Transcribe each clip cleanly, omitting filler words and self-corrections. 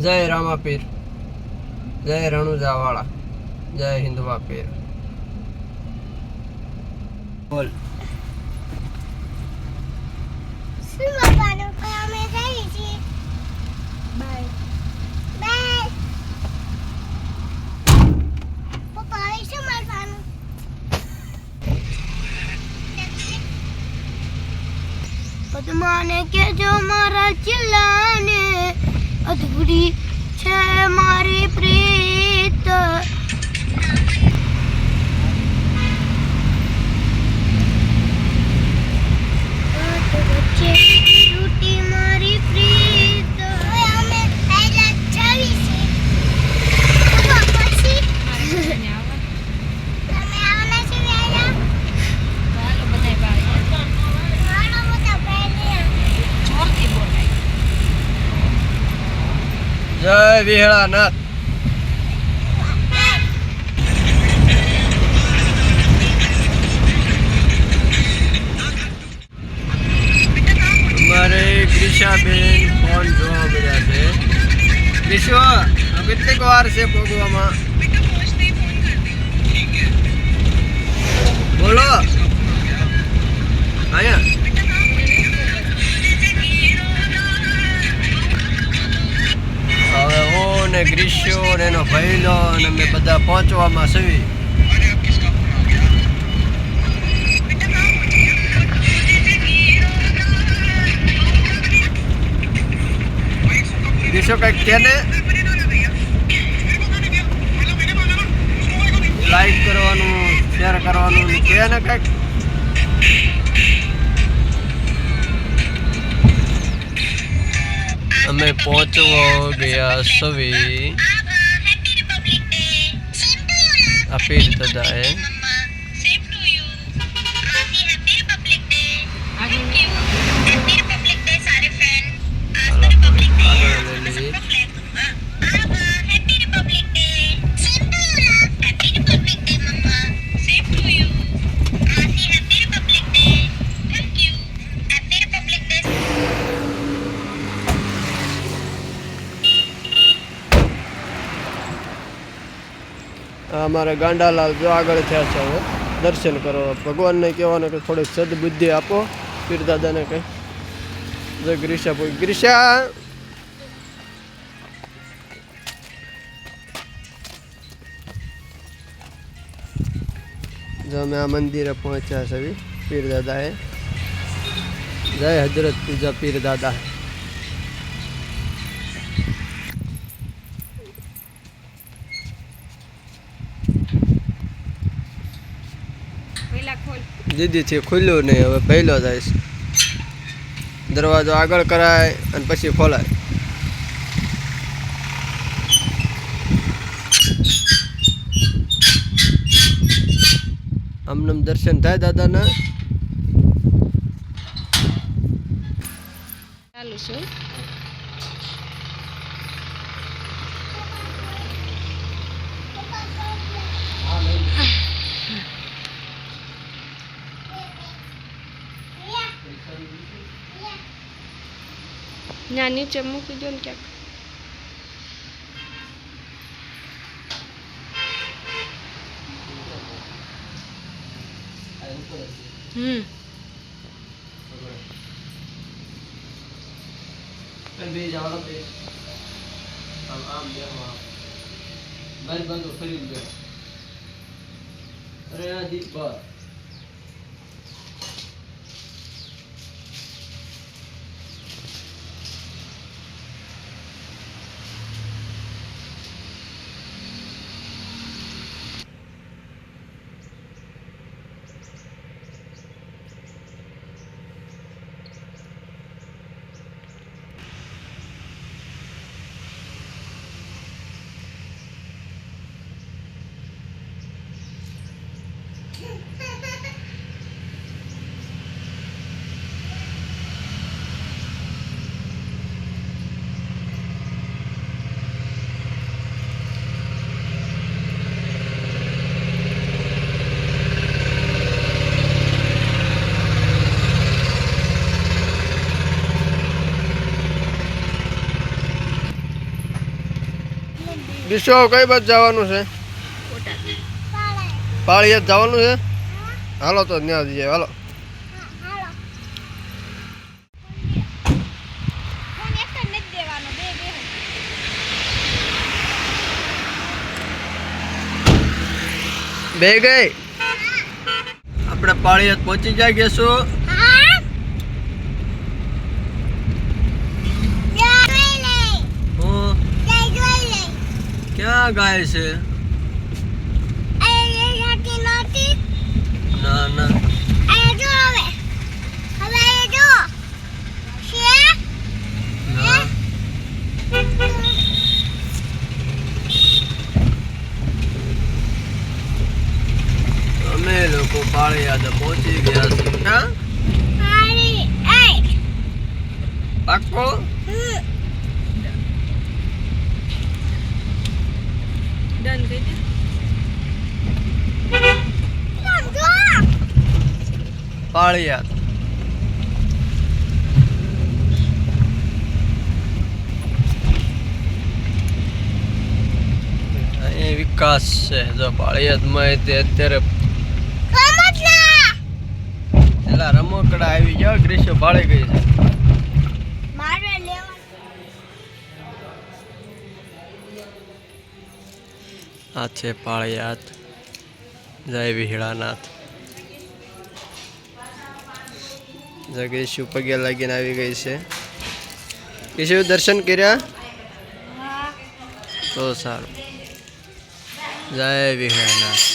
જય રામાપીર, જય રણુજાવાળા, જય હિન્દવા પીર. બોલ. પદ્માને કેજો મારા ચિલ્લાને અધૂરી છે મારી પ્રીત. તૂટી મારી પ્રીત. અમે પહેલા જાવી છે પછી તમે આવના છે વ્યાયા હાલો બધાય બાય હાલો બધા પહેલા જોરથી બોલાય. જય વિહળાનાથ. અમારે ક્રિશાબેન ફોન જોવા મળ્યા છે. ક્રિશો, કેટલીક વાર છે પહોંચવામાં? બોલો. અહીંયા હવે હું ને ગ્રીષ્યો ને એનો ભૈલો અને અમે બધા પહોંચવામાં સવી. ગ્રીષ્યો કંઈક કે ને લાઈક કરવાનું, શેર કરવાનું કે ને કંઈક. અમે પહોંચવા ગયા સવી આ પીર દાદાએ. અમારા ગાંડાલાલ જો આગળ થયા છે. હવે દર્શન કરો. ભગવાનને કહેવાનું કે થોડીક સદબુદ્ધિ આપો પીર દાદાને કંઈ. જો ગ્રીષા પોઈ ગ્રીષા જો અમે આ મંદિરે પહોંચ્યા છે પીર દાદાએ. જય હજરત પૂજા પીર દાદા. દીદીથી ખુલ્યું નહીં, હવે પહેલો જાય છે. દરવાજો આગળ કરાય અને પછી ખોલાય. આમને દર્શન થાય દાદાના. ચાલુ છું. ના નીચે મૂકી દો ને ક્યાંક. દિશો કઈ બાજુ જવાનું છે? પાળિયાદ જવાનું છે. હાલો તો ત્યાં જઈએ. હાલો. બે ગઈ આપણે પાળિયાદ પહોંચી જાય ગેશું. ક્યાં ગાય છે? ના ના ના. અમે લોકો પાળિયાદ પહોંચી ગયા છીએ. ક્યાં પાક્કો? પાળિયાદ અહીં વિકાસ છે. જો પાળિયાદમાં તે અત્યારે પેલા રમકડા આવી ગયા. ગ્રીષ્મ ભાળી ગઈ છે. આ છે પાળિયાદ. જય વિહળાનાથ. જગેશુ પગે લાગીને આવી ગઈ છે. કેશવ દર્શન કર્યા તો સારું. જય વિહળાનાથ.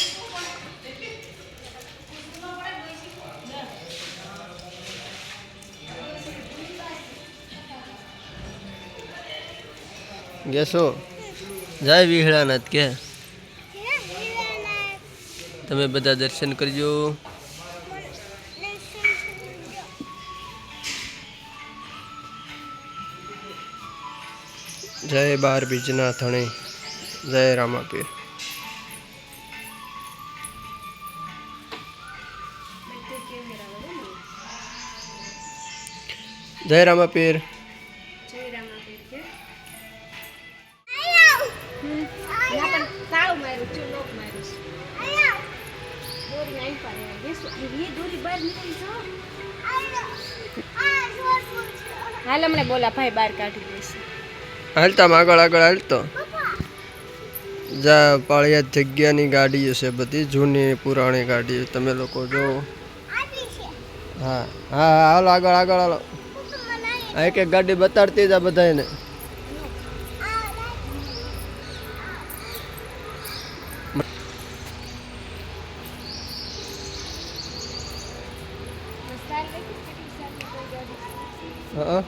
ગેસો જય વિહળાનાથ કે તમે બધા દર્શન કરજો. જય બાર બીજના થણે. જય રામાપીર. જય રામાપીર. હાલ હમણાં બોલા ભાઈ બહાર કાઢી દેશે. હાલતા આગળ આગળ હાલતો જા. પાળિયાદ જગ્યાની ગાડીઓ છે બધી જૂની પુરાણી ગાડીઓ. તમે લોકો જો. હા હા હાલો આગળ આગળ હાલો. એક એક ગાડી બતાડતી જા બધાને. હા